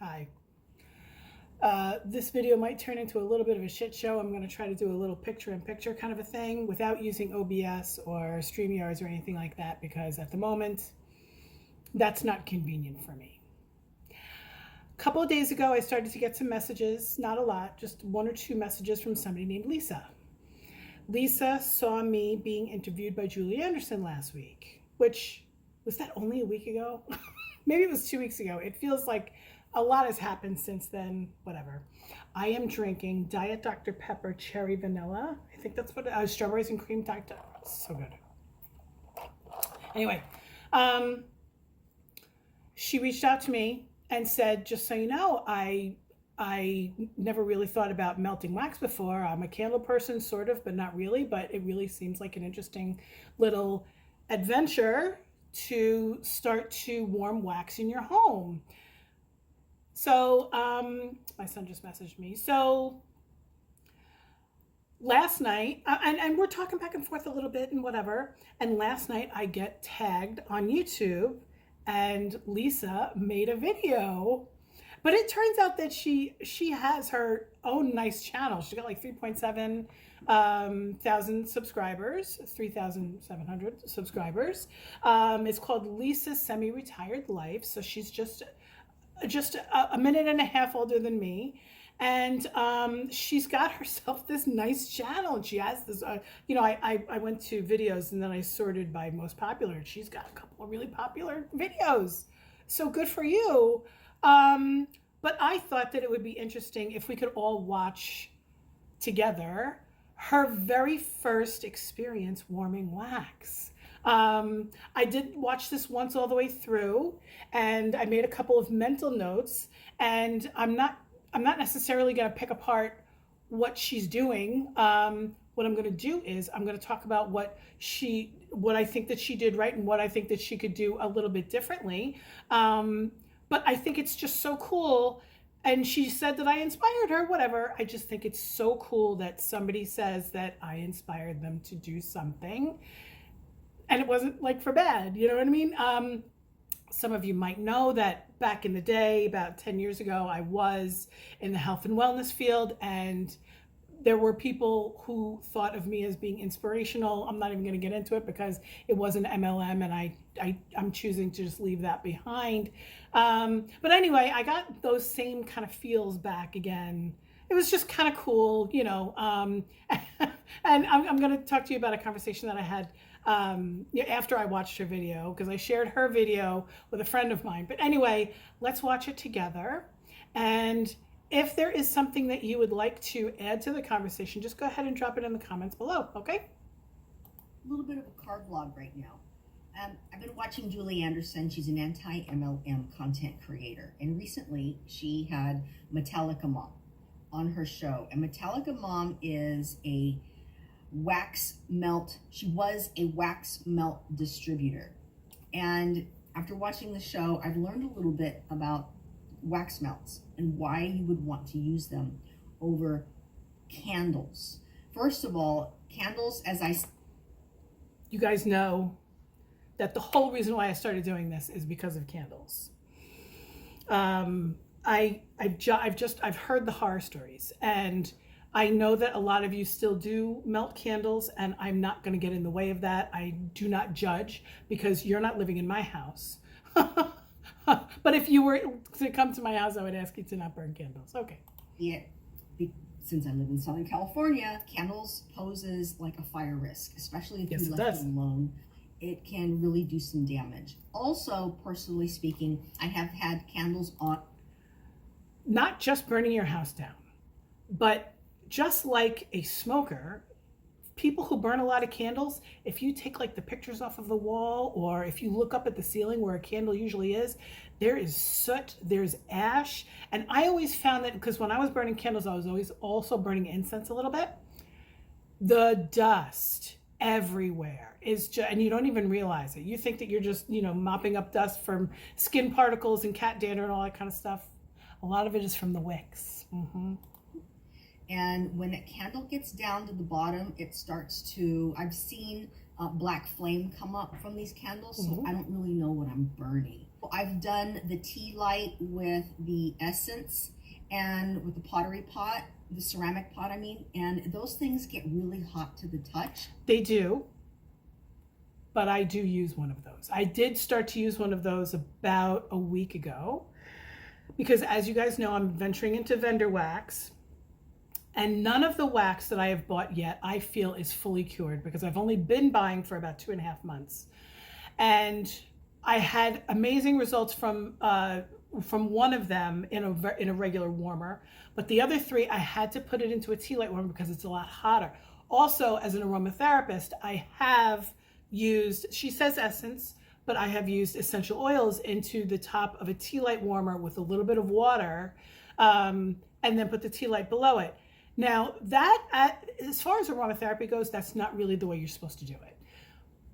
Hi. This video might turn into a little bit of a shit show. I'm going to try to do a little picture-in-picture kind of a thing without using OBS or StreamYards or anything like that, because at the moment, that's not convenient for me. A couple of days ago, I started to get some messages, not a lot, just one or two messages from somebody named Lisa. Lisa saw me being interviewed by Julie Anderson last week, which, was that only a week ago? Maybe it was 2 weeks ago. It feels like a lot has happened since then, whatever. I am drinking Diet Dr. Pepper Cherry Vanilla. I think that's what strawberries and cream Dr. So good. Anyway, she reached out to me and said, just so you know, I never really thought about melting wax before. I'm a candle person, sort of, but not really. But it really seems like an interesting little adventure to start to warm wax in your home. So my son just messaged me. So last night, and we're talking back and forth a little bit and whatever. And last night I get tagged on YouTube, and Lisa made a video. But it turns out that she has her own nice channel. She got like 3.7 thousand subscribers, 3,700 subscribers. It's called Lisa's Semi-Retired Life. So she's just a minute and a half older than me. And she's got herself this nice channel, and she has this, I went to videos and then I sorted by most popular, and she's got a couple of really popular videos. So good for you. But I thought that it would be interesting if we could all watch together her very first experience warming wax. I did watch this once all the way through, and I made a couple of mental notes, and I'm not necessarily going to pick apart what she's doing. What I'm going to do is I'm going to talk about what I think that she did right and what I think that she could do a little bit differently. But I think it's just so cool. And she said that I inspired her, whatever. I just think it's so cool that somebody says that I inspired them to do something. And it wasn't like for bad, you know what I mean? Some of you might know that back in the day, about 10 years ago, I was in the health and wellness field, and there were people who thought of me as being inspirational. I'm not even going to get into it because it was an MLM, and I'm choosing to just leave that behind. But anyway, I got those same kind of feels back again. It was just kind of cool, you know. And I'm going to talk to you about a conversation that I had after I watched her video, because I shared her video with a friend of mine. But anyway, let's watch it together. And if there is something that you would like to add to the conversation, just go ahead and drop it in the comments below, okay? A little bit of a car vlog right now. I've been watching Julie Anderson. She's an anti-MLM content creator. And recently she had MetallicaMom on her show. And MetallicaMom is a wax melt. She was a wax melt distributor. And after watching the show, I've learned a little bit about wax melts and why you would want to use them over candles. First of all, candles, you guys know that the whole reason why I started doing this is because of candles. I've heard the horror stories, and I know that a lot of you still do melt candles, and I'm not going to get in the way of that. I do not judge, because you're not living in my house. But if you were to come to my house, I would ask you to not burn candles. Okay. Yeah, since I live in Southern California, candles poses like a fire risk, especially if you left it alone. It can really do some damage. Also, personally speaking, I have had candles on. Not just burning your house down, but just like a smoker, people who burn a lot of candles, if you take like the pictures off of the wall, or if you look up at the ceiling where a candle usually is, there's ash. And I always found that, because when I was burning candles, I was always also burning incense a little bit. The dust everywhere is just, and you don't even realize it. You think that you're just, mopping up dust from skin particles and cat dander and all that kind of stuff. A lot of it is from the wicks. Mm-hmm. And when a candle gets down to the bottom, it starts to, I've seen black flame come up from these candles, so I don't really know what I'm burning. I've done the tea light with the essence and with the pottery pot, the ceramic pot, I mean, and those things get really hot to the touch. They do, but I do use one of those. I did start to use one of those about a week ago because, as you guys know, I'm venturing into vendor wax, and none of the wax that I have bought yet I feel is fully cured because I've only been buying for about 2.5 months. And I had amazing results from one of them in a regular warmer, but the other 3 I had to put it into a tea light warmer because it's a lot hotter. Also, as an aromatherapist, I have used, she says essence, but I have used essential oils into the top of a tea light warmer with a little bit of water, and then put the tea light below it. Now, that, as far as aromatherapy goes, that's not really the way you're supposed to do it.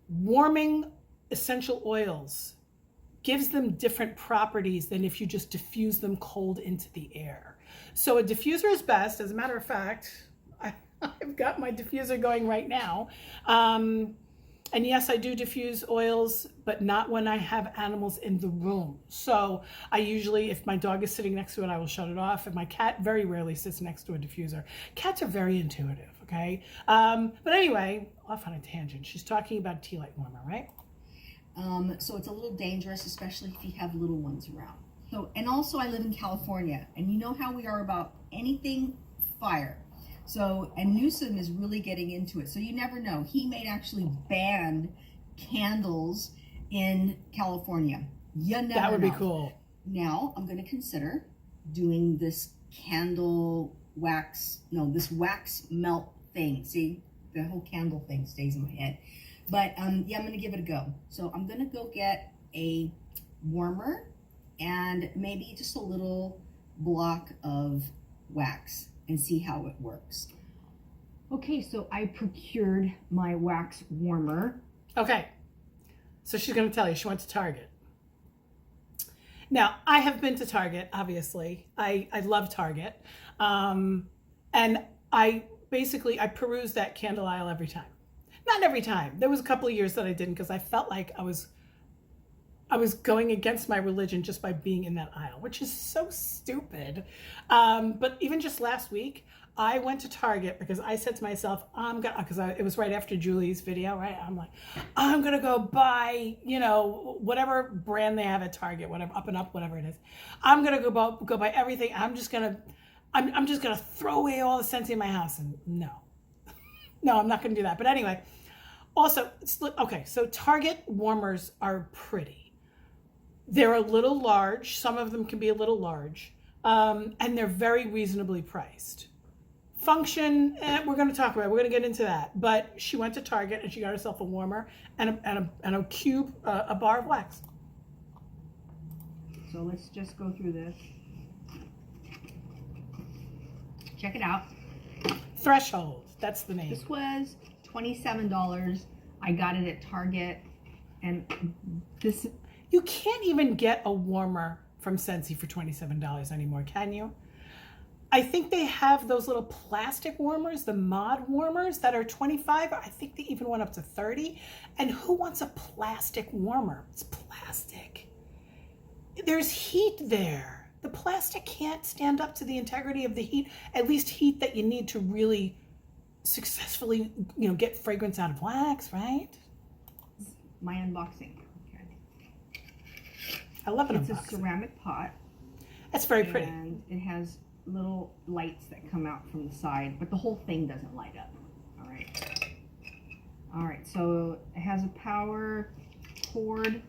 Warming essential oils gives them different properties than if you just diffuse them cold into the air. So a diffuser is best. As a matter of fact, I've got my diffuser going right now. And yes, I do diffuse oils, but not when I have animals in the room. So I usually, if my dog is sitting next to it, I will shut it off. And my cat very rarely sits next to a diffuser. Cats are very intuitive, okay? But anyway, off on a tangent. She's talking about tea light warmer, right? So it's a little dangerous, especially if you have little ones around. So, and also I live in California, and you know how we are about anything fire. So, and Newsom is really getting into it. So you never know. He may actually ban candles in California. You never know. That would be cool. Now I'm going to consider doing this candle wax, no, this wax melt thing. See, the whole candle thing stays in my head. But yeah, I'm going to give it a go. So I'm going to go get a warmer and maybe just a little block of wax and see how it works. Okay, so I procured my wax warmer. Okay, so she's going to tell you she went to Target. Now, I have been to Target, obviously. I love Target. And I peruse that candle aisle every time. Not every time. There was a couple of years that I didn't because I felt like I was going against my religion just by being in that aisle, which is so stupid. But even just last week, I went to Target because I said to myself, it was right after Julie's video, right? I'm like, I'm gonna go buy, whatever brand they have at Target, whatever, Up and Up, whatever it is. I'm gonna go buy everything. I'm just gonna throw away all the Scentsy in my house. And no, I'm not gonna do that. But anyway, also, okay, so Target warmers are pretty. They're a little large. Some of them can be a little large. And they're very reasonably priced. Function, we're going to talk about it. We're going to get into that. But she went to Target and she got herself a warmer and a cube, a bar of wax. So let's just go through this. Check it out. Threshold, that's the name. This was $27. I got it at Target. And this... You can't even get a warmer from Scentsy for $27 anymore, can you? I think they have those little plastic warmers, the mod warmers that are $25. I think they even went up to $30. And who wants a plastic warmer? It's plastic. There's heat there. The plastic can't stand up to the integrity of the heat, at least heat that you need to really successfully, get fragrance out of wax, right? My unboxing. I love it. It's a ceramic pot. That's very pretty. And it has little lights that come out from the side, but the whole thing doesn't light up. All right. All right, so it has a power cord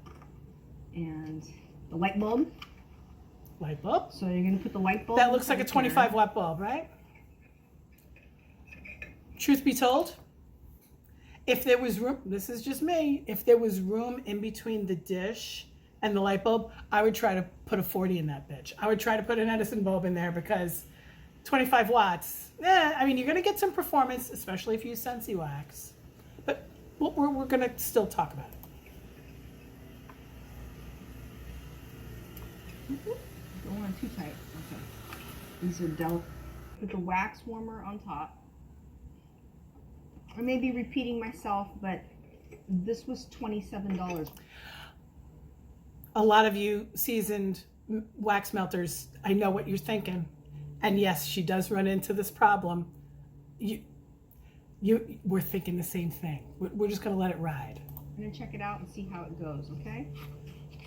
and the light bulb. Light bulb? So you're going to put the light bulb. That looks like a 25 watt bulb, right? Truth be told, if there was room, this is just me, if there was room in between the dish and the light bulb, I would try to put a 40 in that bitch. I would try to put an Edison bulb in there because 25 watts, you're going to get some performance, especially if you use Scentsy wax. But we're going to still talk about it. Don't want it too tight. Okay. These are delicate. Put the wax warmer on top. I may be repeating myself, but this was $27. A lot of you seasoned wax melters, I know what you're thinking. And yes, she does run into this problem. We're thinking the same thing. We're just gonna let it ride. I'm gonna check it out and see how it goes, okay?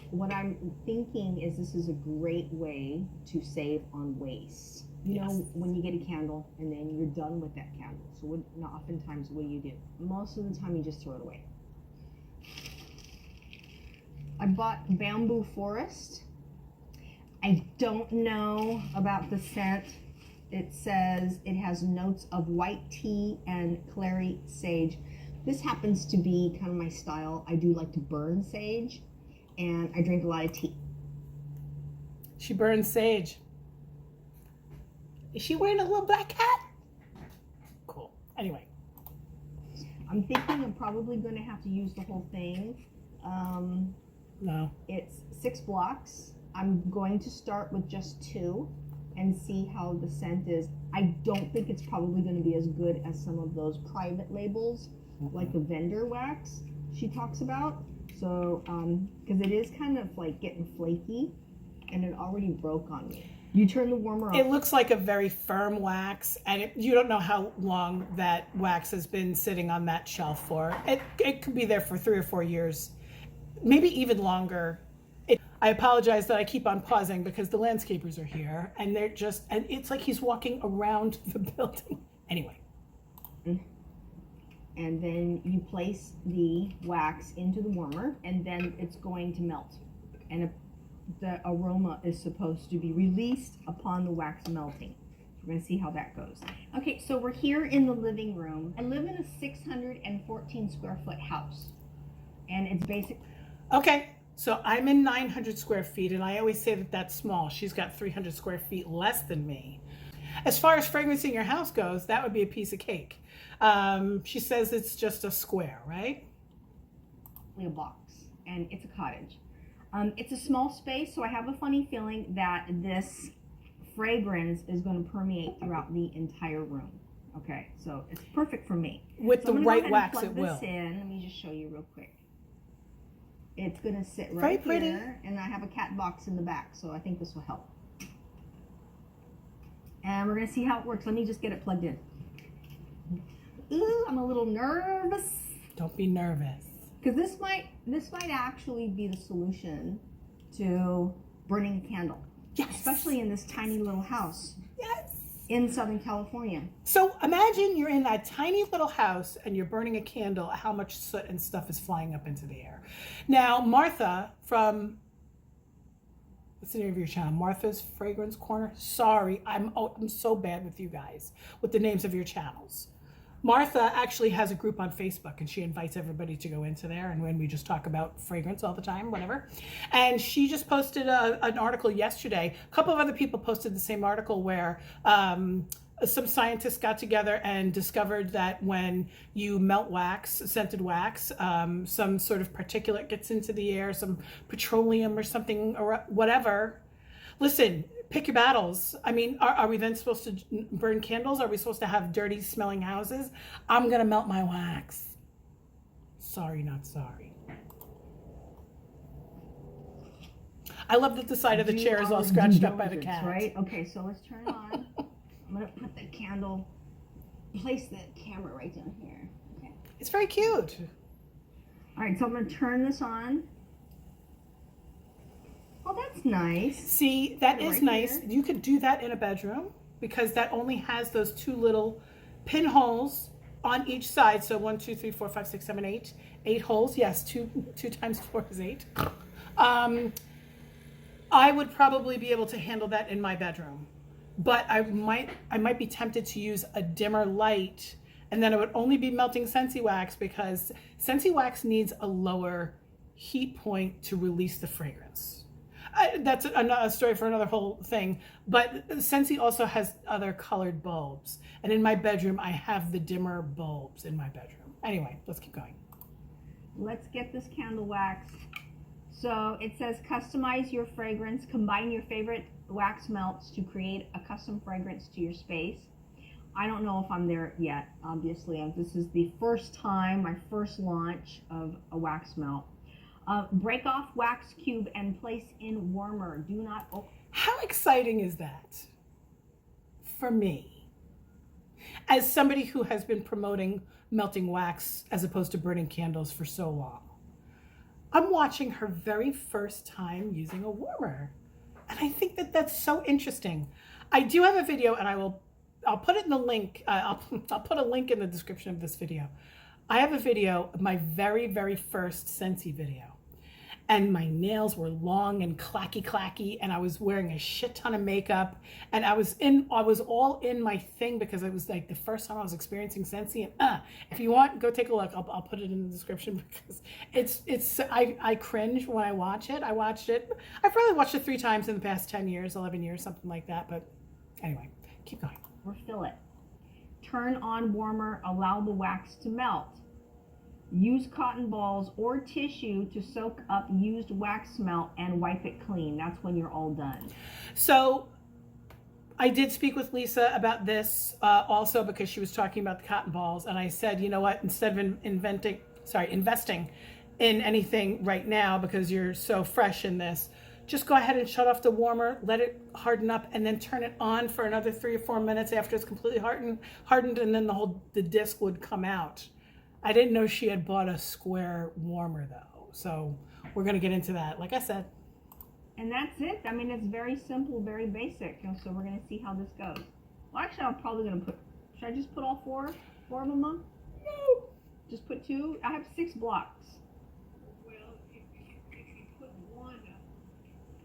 What I'm thinking is this is a great way to save on waste. You know, when you get a candle and then you're done with that candle. So oftentimes, what do? Most of the time you just throw it away. I bought Bamboo Forest. I don't know about the scent. It says it has notes of white tea and clary sage. This happens to be kind of my style. I do like to burn sage, and I drink a lot of tea. She burns sage. Is she wearing a little black hat? Cool. Anyway. I'm thinking I'm probably going to have to use the whole thing. No. It's 6 blocks. I'm going to start with just 2 and see how the scent is. I don't think it's probably going to be as good as some of those private labels, like the vendor wax she talks about. So, because it is kind of like getting flaky, and it already broke on me. You turn the warmer It off. looks like a very firm wax, and you don't know how long that wax has been sitting on that shelf for. It could be there for 3 or 4 years, maybe even longer. I apologize that I keep on pausing because the landscapers are here, and and it's like he's walking around the building. Anyway. And then you place the wax into the warmer, and then it's going to melt. And the aroma is supposed to be released upon the wax melting. We're going to see how that goes. Okay, so we're here in the living room. I live in a 614 square foot house, and it's basic. Okay, so I'm in 900 square feet, and I always say that that's small. She's got 300 square feet less than me. As far as fragrancing your house goes, that would be a piece of cake. She says it's just a square, right? A box, and it's a cottage. It's a small space, so I have a funny feeling that this fragrance is going to permeate throughout the entire room. Okay, so it's perfect for me. With so the right wax, it will. This in. Let me just show you real quick. It's going to sit Very right pretty. here, and I have a cat box in the back, so I think this will help. And we're going to see how it works. Let me just get it plugged in. Ooh, I'm a little nervous. Don't be nervous. Because this might actually be the solution to burning a candle. Yes. Especially in this tiny little house. Yes. In Southern California. So imagine you're in that tiny little house and you're burning a candle, how much soot and stuff is flying up into the air. Now, Martha from, what's the name of your channel? Martha's Fragrance Corner? Sorry, I'm so bad with you guys, with the names of your channels. Martha actually has a group on Facebook, and she invites everybody to go into there, and when we just talk about fragrance all the time, whatever. And she just posted an article yesterday. A couple of other people posted the same article where some scientists got together and discovered that when you melt wax, scented wax, some sort of particulate gets into the air, some petroleum or something or whatever. Listen, pick your battles. I mean, are we then supposed to burn candles? Are we supposed to have dirty smelling houses? I'm going to melt my wax. Sorry, not sorry. I love that the side of the chair is all scratched up by the cat. Right? Okay, so let's turn it on. I'm going to put the candle, place the camera right down here. Okay. It's very cute. All right, so I'm going to turn this on. Oh, that's nice. See, that is right nice. here. You could do that in a bedroom because that only has those 2 little pinholes on each side. So 1, 2, 3, 4, 5, 6, 7, 8. 8 holes. Yes, 2 times 4 is 8. I would probably be able to handle that in my bedroom, but I might be tempted to use a dimmer light, and then it would only be melting Scentsy wax because Scentsy wax needs a lower heat point to release the fragrance. That's a story for another whole thing, but Scentsy also has other colored bulbs, and in my bedroom I have the dimmer bulbs in my bedroom. Anyway, let's keep going. Let's get this candle wax. So it says customize your fragrance, combine your favorite wax melts to create a custom fragrance to your space. I don't know if I'm there yet, obviously. This is the first time, my first launch of a wax melt. Break off wax cube and place in warmer. Do not open. How exciting is that for me? As somebody who has been promoting melting wax as opposed to burning candles for so long, I'm watching her very first time using a warmer. And I think that that's so interesting. I do have a video, and I'll put it in the link. I'll put a link in the description of this video. I have a video of my very, very first Scentsy video. And my nails were long and clacky, and I was wearing a shit ton of makeup, and I was all in my thing because it was like the first time I was experiencing Scentsy. And if you want, go take a look. I'll put it in the description because I cringe when I watch it. I've probably watched it 3 times in the past 10 years, 11 years, something like that. But anyway, keep going. Refill it. Turn on warmer. Allow the wax to melt. Use cotton balls or tissue to soak up used wax melt and wipe it clean. That's when you're all done. So I did speak with Lisa about this also because she was talking about the cotton balls. And I said, you know what, instead of investing in anything right now because you're so fresh in this, just go ahead and shut off the warmer, let it harden up, and then turn it on for another 3 or 4 minutes after it's completely hardened, and then the disc would come out. I didn't know she had bought a square warmer though. So we're going to get into that, like I said. And that's it. I mean, it's very simple, very basic. So we're going to see how this goes. Well, actually, I'm probably going to should I just put all four of them on? No. Just put 2? I have 6 blocks. Well, if you put 1 up,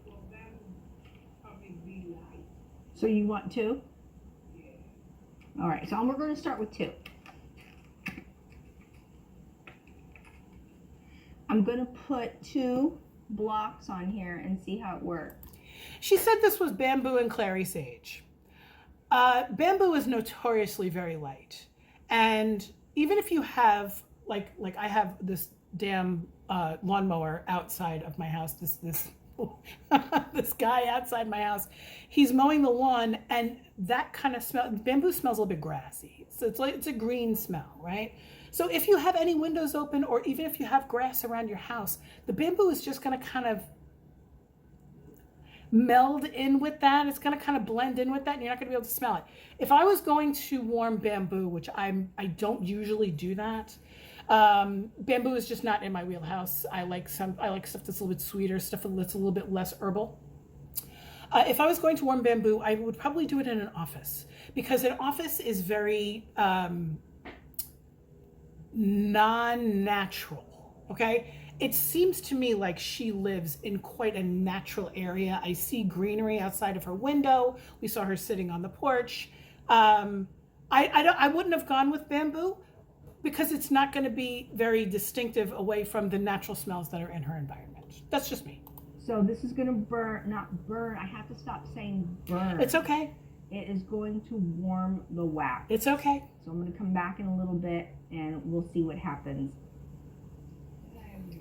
well, that would probably be light. So you want 2? Yeah. All right, so we're going to start with 2. I'm going to put 2 blocks on here and see how it works. She said this was bamboo and clary sage. Bamboo is notoriously very light. And even if you have, like I have this damn lawnmower outside of my house, this this guy outside my house, he's mowing the lawn, and that kind of smell, bamboo smells a little bit grassy. So it's a green smell, right? So if you have any windows open, or even if you have grass around your house, the bamboo is just going to kind of meld in with that. It's going to kind of blend in with that, and you're not going to be able to smell it. If I was going to warm bamboo, which I don't usually do that, bamboo is just not in my wheelhouse. I like stuff that's a little bit sweeter, stuff that's a little bit less herbal. If I was going to warm bamboo, I would probably do it in an office, because an office is very non-natural. Okay, it seems to me like she lives in quite a natural area. I see greenery outside of her window. We saw her sitting on the porch. I wouldn't have gone with bamboo because it's not going to be very distinctive away from the natural smells that are in her environment. That's just me. So this is going to not burn. I have to stop saying burn. It's okay. It is going to warm the wax. It's okay. So I'm going to come back in a little bit and we'll see what happens.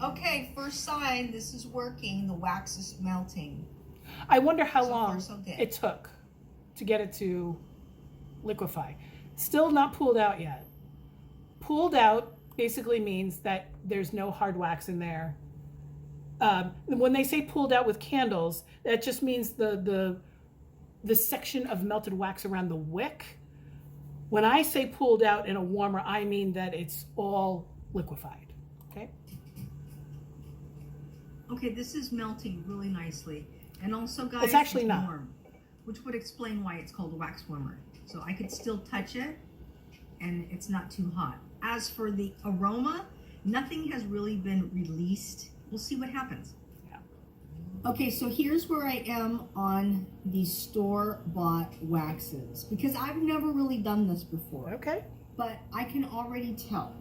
Okay, first sign, this is working. The wax is melting. I wonder how So far, long so good. it took to get it to liquefy. Still not pooled out yet. Pooled out basically means that there's no hard wax in there. When they say pooled out with candles, that just means the section of melted wax around the wick. When I say pooled out in a warmer, I mean that it's all liquefied. Okay? Okay, this is melting really nicely. And also, guys, It's actually not. warm, which would explain why it's called a wax warmer. So I could still touch it, and it's not too hot. As for the aroma, nothing has really been released. We'll see what happens. Yeah. Okay, so here's where I am on the store-bought waxes, because I've never really done this before. Okay. But I can already tell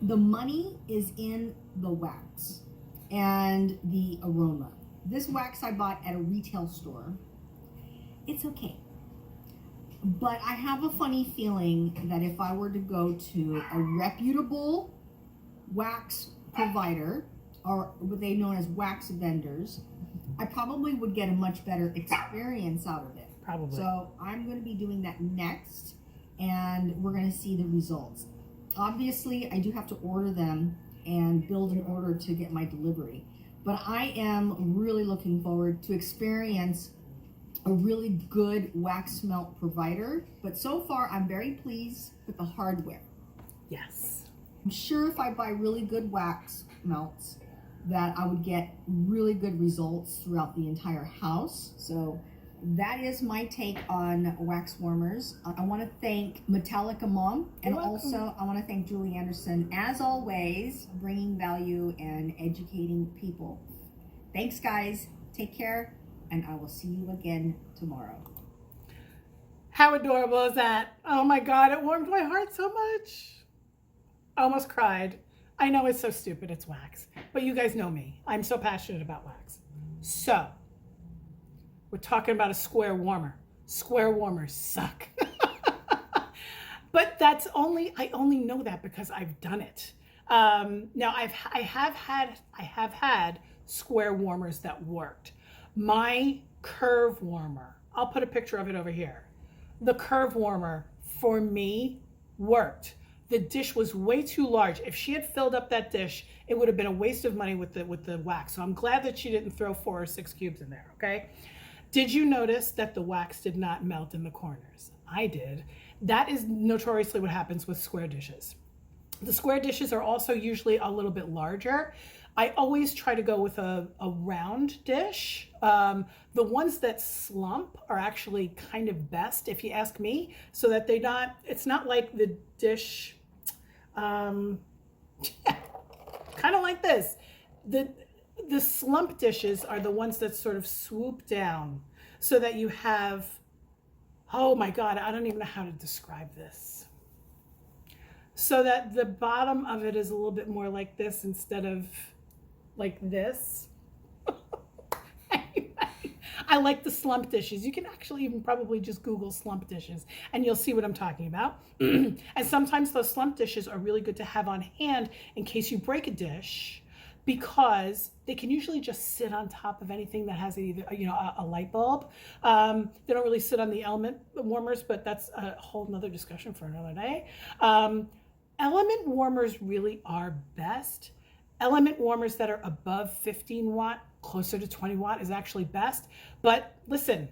the money is in the wax and the aroma. This wax I bought at a retail store. It's okay. But I have a funny feeling that if I were to go to a reputable wax provider, or what they know as wax vendors, I probably would get a much better experience out of it. Probably. So I'm going to be doing that next, and we're going to see the results. Obviously, I do have to order them and build an order to get my delivery. But I am really looking forward to experience a really good wax melt provider. But so far, I'm very pleased with the hardware. Yes. I'm sure if I buy really good wax melts, that I would get really good results throughout the entire house. So that is my take on wax warmers. I want to thank MetallicaMom, and also I want to thank Julie Anderson, as always, bringing value and educating people. Thanks, guys. Take care, and I will see you again tomorrow. How adorable is that? Oh my God, it warmed my heart so much. I almost cried. I know it's so stupid, it's wax, but you guys know me. I'm so passionate about wax. So, we're talking about a square warmer. Square warmers suck. But I only know that because I've done it. Now I have had square warmers that worked. My curve warmer, I'll put a picture of it over here. The curve warmer for me worked. The dish was way too large. If she had filled up that dish, it would have been a waste of money with the wax. So I'm glad that she didn't throw 4 or 6 cubes in there, okay? Did you notice that the wax did not melt in the corners? I did. That is notoriously what happens with square dishes. The square dishes are also usually a little bit larger. I always try to go with a round dish. The ones that slump are actually kind of best, if you ask me, so that it's not like the dish, kind of like this. The slump dishes are the ones that sort of swoop down so that you have, oh my God, I don't even know how to describe this. So that the bottom of it is a little bit more like this instead of like this. Anyway, I like the slump dishes. You can actually even probably just Google slump dishes and you'll see what I'm talking about. And sometimes those slump dishes are really good to have on hand in case you break a dish, because they can usually just sit on top of anything that has either, a light bulb. They don't really sit on the element warmers, but that's a whole nother discussion for another day. Element warmers really are best. Element warmers that are above 15 watt, closer to 20 watt is actually best. But listen,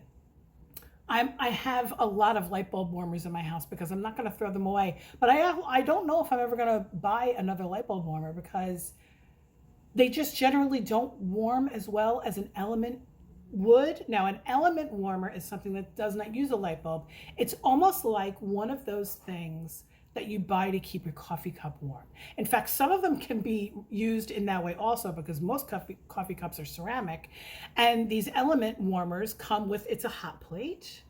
I have a lot of light bulb warmers in my house because I'm not going to throw them away. But I don't know if I'm ever going to buy another light bulb warmer because they just generally don't warm as well as an element would. Now, an element warmer is something that does not use a light bulb. It's almost like one of those things that you buy to keep your coffee cup warm. In fact, some of them can be used in that way also because most coffee cups are ceramic. And these element warmers come with, it's a hot plate,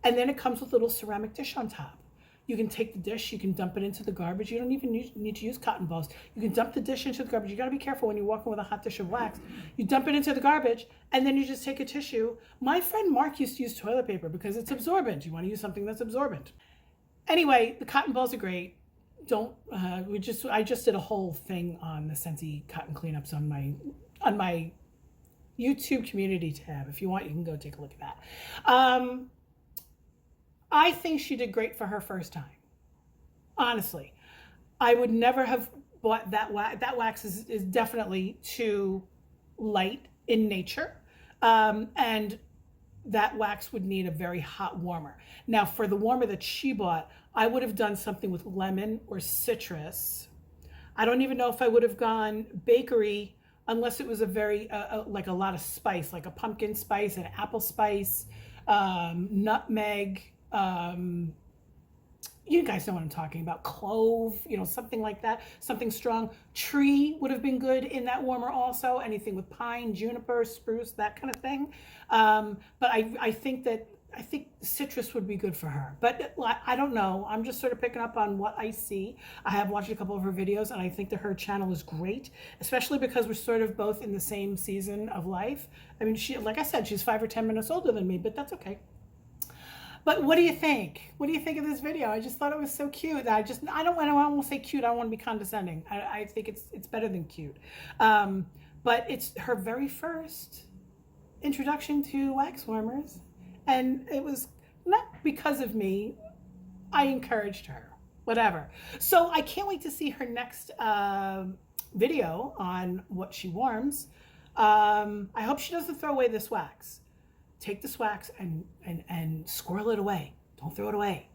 and then it comes with a little ceramic dish on top. You can take the dish, you can dump it into the garbage. You don't even need to use cotton balls. You can dump the dish into the garbage. You gotta be careful when you're walking with a hot dish of wax. You dump it into the garbage, and then you just take a tissue. My friend Mark used to use toilet paper because it's absorbent. You wanna use something that's absorbent. Anyway, the cotton balls are great. I just did a whole thing on the Scentsy cotton cleanups on my YouTube community tab. If you want, you can go take a look at that. I think she did great for her first time. Honestly, I would never have bought that wax. That wax is definitely too light in nature. And that wax would need a very hot warmer. Now, for the warmer that she bought, I would have done something with lemon or citrus. I don't even know if I would have gone bakery unless it was a very, like a lot of spice, like a pumpkin spice, an apple spice, nutmeg, you guys know what I'm talking about, clove, something like that, something strong. Tree would have been good in that warmer also, anything with pine, juniper, spruce, that kind of thing. But I think citrus would be good for her. But I don't know. I'm just sort of picking up on what I see. I have watched a couple of her videos, and I think that her channel is great, especially because we're sort of both in the same season of life. I mean, like I said, she's 5 or 10 minutes older than me, but that's okay. But what do you think? What do you think of this video? I just thought it was so cute. I don't want to say cute. I don't want to be condescending. I think it's better than cute. But it's her very first introduction to wax warmers. And it was not because of me. I encouraged her, whatever. So I can't wait to see her next video on what she warms. I hope she doesn't throw away this wax. Take this wax and squirrel it away. Don't throw it away.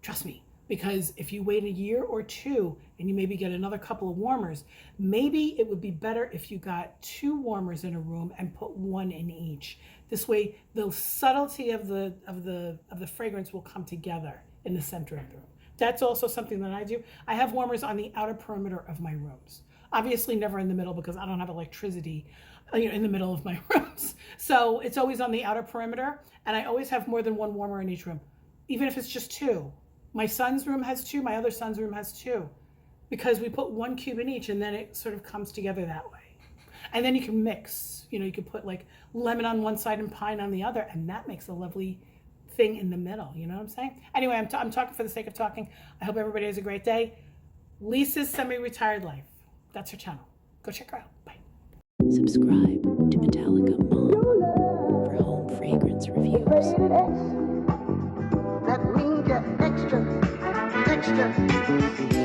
Trust me. Because if you wait a year or two and you maybe get another couple of warmers, maybe it would be better if you got 2 warmers in a room and put 1 in each. This way, the subtlety of the fragrance will come together in the center of the room. That's also something that I do. I have warmers on the outer perimeter of my rooms. Obviously, never in the middle because I don't have electricity, in the middle of my rooms. So it's always on the outer perimeter, and I always have more than 1 warmer in each room, even if it's just 2. My son's room has 2, my other son's room has 2, because we put 1 cube in each and then it sort of comes together that way. And then you can mix, you can put like lemon on one side and pine on the other, and that makes a lovely thing in the middle. You know what I'm saying? Anyway, I'm talking for the sake of talking. I hope everybody has a great day. Lisa's Semi-Retired Life. That's her channel. Go check her out. Bye. Subscribe to MetallicaMom for home fragrance reviews. That means you're extra, extra.